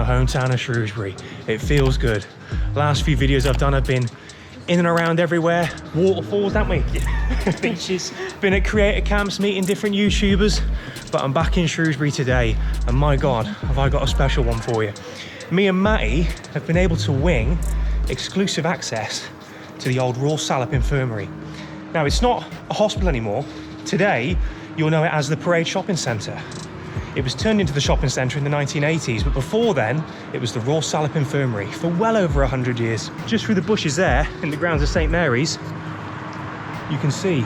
hometown of Shrewsbury. It feels good. Last few videos I've done have been in and around everywhere. Waterfalls, haven't we? Yeah. Beaches. Been at creator camps, meeting different YouTubers. But I'm back in Shrewsbury today, and my God, have I got a special one for you. Me and Matty have been able to wing exclusive access to the old Royal Salop Infirmary. Now, it's not a hospital anymore. Today, you'll know it as the Parade Shopping Centre. It was turned into the shopping centre in the 1980s, but before then, it was the Royal Salop Infirmary for well over 100 years. Just through the bushes there, in the grounds of St Mary's, you can see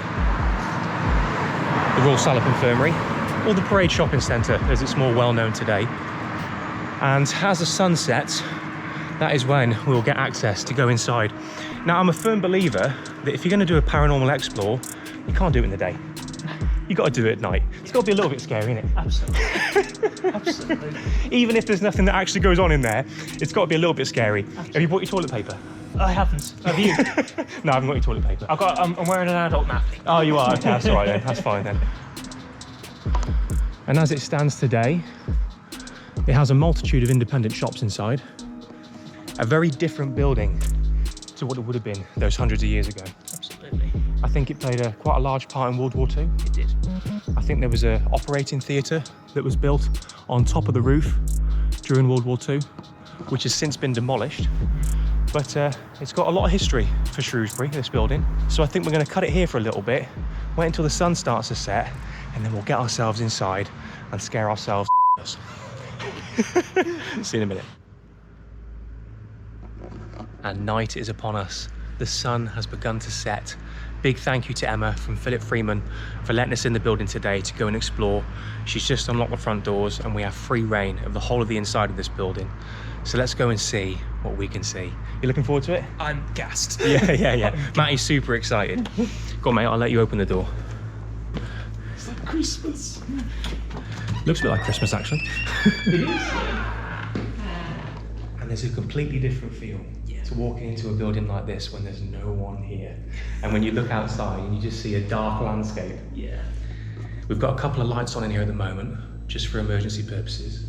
the Royal Salop Infirmary, or the Parade Shopping Centre, as it's more well known today. And as the sun sets, that is when we'll get access to go inside. Now, I'm a firm believer that if you're going to do a paranormal explore, you can't do it in the day. You've got to do it at night. It's got to be a little bit scary, innit? Absolutely. Absolutely. Even if there's nothing that actually goes on in there, it's got to be a little bit scary. Absolutely. Have you brought your toilet paper? I haven't. Have you? No, I haven't got your toilet paper. I'm wearing an adult nappy. Oh, you are? Okay, that's all right then. That's fine then. And as it stands today, it has a multitude of independent shops inside. A very different building to what it would have been those hundreds of years ago. Absolutely. I think it played quite a large part in World War II. It did. I think there was an operating theatre that was built on top of the roof during World War II, which has since been demolished. But it's got a lot of history for Shrewsbury, this building. So I think we're going to cut it here for a little bit, wait until the sun starts to set, and then we'll get ourselves inside and scare ourselves. See you in a minute. And night is upon us. The sun has begun to set. Big thank you to Emma from Philip Freeman for letting us in the building today to go and explore. She's just unlocked the front doors and we have free reign of the whole of the inside of this building. So let's go and see what we can see. You looking forward to it? I'm gassed. Yeah. Matty's super excited. Go on, mate, I'll let you open the door. It's like Christmas. Looks a bit like Christmas, actually. It is. And there's a completely different feel to walking into a building like this when there's no one here. And when you look outside and you just see a dark landscape. Yeah. We've got a couple of lights on in here at the moment, just for emergency purposes.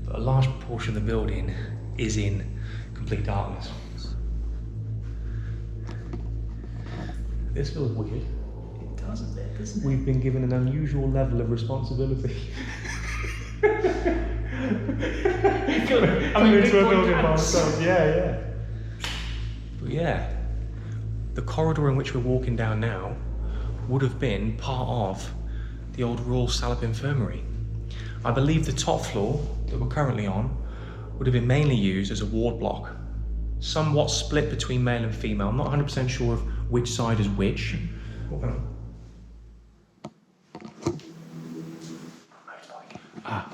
But a large proportion of the building is in complete darkness. This feels weird. It does a bit, doesn't it? We've been given an unusual level of responsibility. I'm into a building by ourselves. Yeah. But yeah, the corridor in which we're walking down now would have been part of the old Royal Salop Infirmary. I believe the top floor that we're currently on would have been mainly used as a ward block, somewhat split between male and female. I'm not 100% sure of which side is which.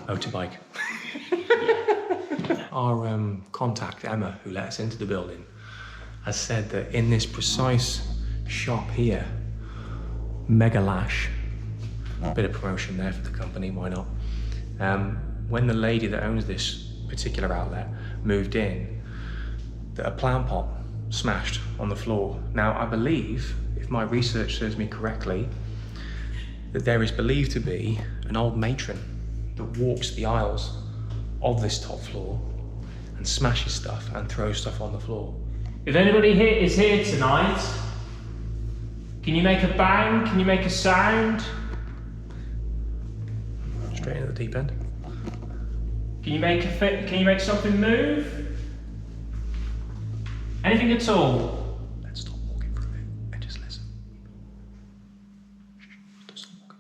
Motorbike. Our contact, Emma, who let us into the building, has said that in this precise shop here, Mega Lash, a bit of promotion there for the company, why not? When the lady that owns this particular outlet moved in, that a plant pot smashed on the floor. Now, I believe, if my research serves me correctly, that there is believed to be an old matron that walks the aisles of this top floor and smashes stuff and throws stuff on the floor. If anybody here is here tonight, can you make a bang? Can you make a sound? Straight into the deep end. Can you make something move? Anything at all? Let's stop walking for a bit and just listen. Stop walking.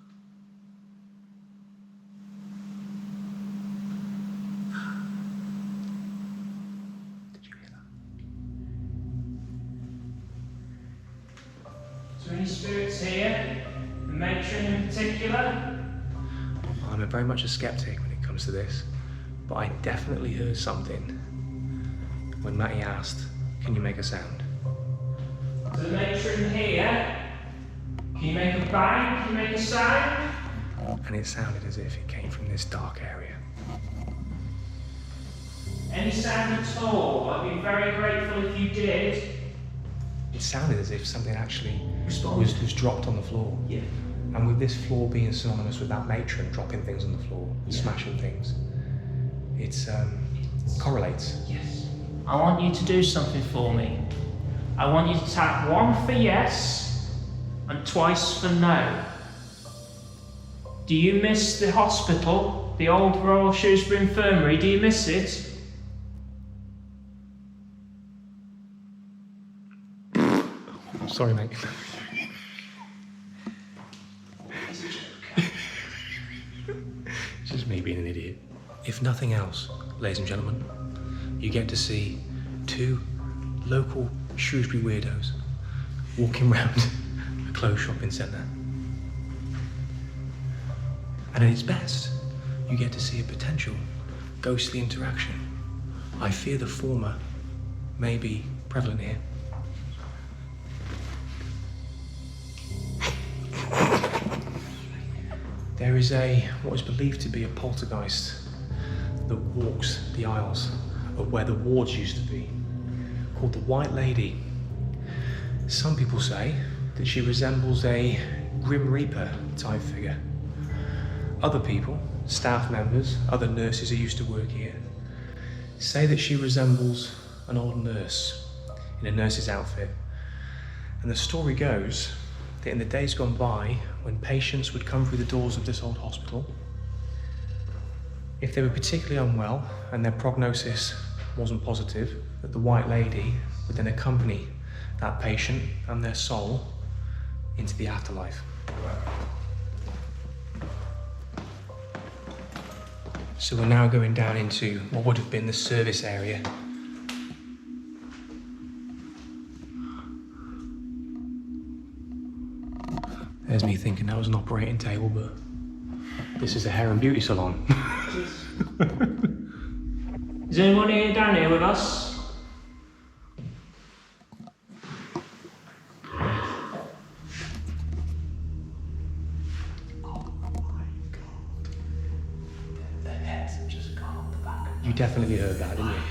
Did you hear that? Is there any spirits here? The matron in particular? I'm very much a skeptic when it comes to this, but I definitely heard something when Matty asked, "Can you make a sound?" Is the matron here? Can you make a bang? Can you make a sound? And it sounded as if it came from this dark area. Any sound at all? I'd be very grateful if you did. It sounded as if something actually Responded. was dropped on the floor. Yeah. And with this floor being synonymous with that matron dropping things on the floor, Yeah. smashing things, it's correlates. Yes. I want you to do something for me. I want you to tap 1 for yes and twice for no. Do you miss the hospital? The old Royal Shrewsbury Infirmary? Do you miss it? Sorry, mate. It's a joke. It's just me being an idiot. If nothing else, ladies and gentlemen, you get to see 2 local Shrewsbury weirdos walking around a closed shopping centre. And at its best, you get to see a potential ghostly interaction. I fear the former may be prevalent here. There is what is believed to be a poltergeist that walks the aisles of where the wards used to be, called the White Lady. Some people say that she resembles a Grim Reaper type figure. Other people, staff members, other nurses who used to work here, say that she resembles an old nurse in a nurse's outfit. And the story goes that in the days gone by, when patients would come through the doors of this old hospital, if they were particularly unwell and their prognosis wasn't positive, that the White Lady would then accompany that patient and their soul into the afterlife. So we're now going down into what would have been the service area. There's me thinking that was an operating table, but this is a hair and beauty salon. Is anyone here down here with us? You definitely heard that, didn't you?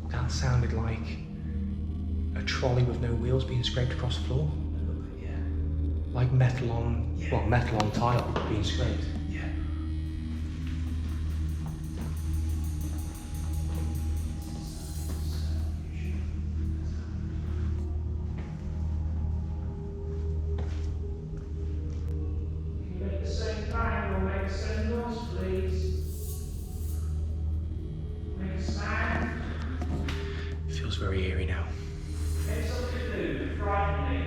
That sounded like a trolley with no wheels being scraped across the floor. Like metal on tile being scraped. Yeah. Can you make the same bang or make the same noise, please? Make a sound. It feels very eerie now. Make something to do, frighten me.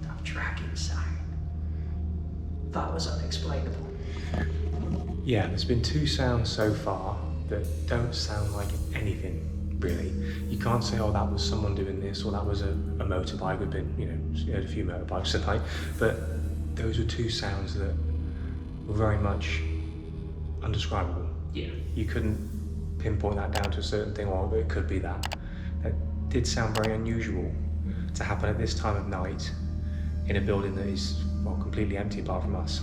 That tracking sound. That was unexplainable. Yeah, there's been 2 sounds so far that don't sound like anything, really. You can't say, oh, that was someone doing this, or that was a motorbike. We've been, you heard a few motorbikes tonight, but those were 2 sounds that were very much undescribable. Yeah. You couldn't pinpoint that down to a certain thing, or it could be that. That did sound very unusual to happen at this time of night in a building that is, well, completely empty apart from us.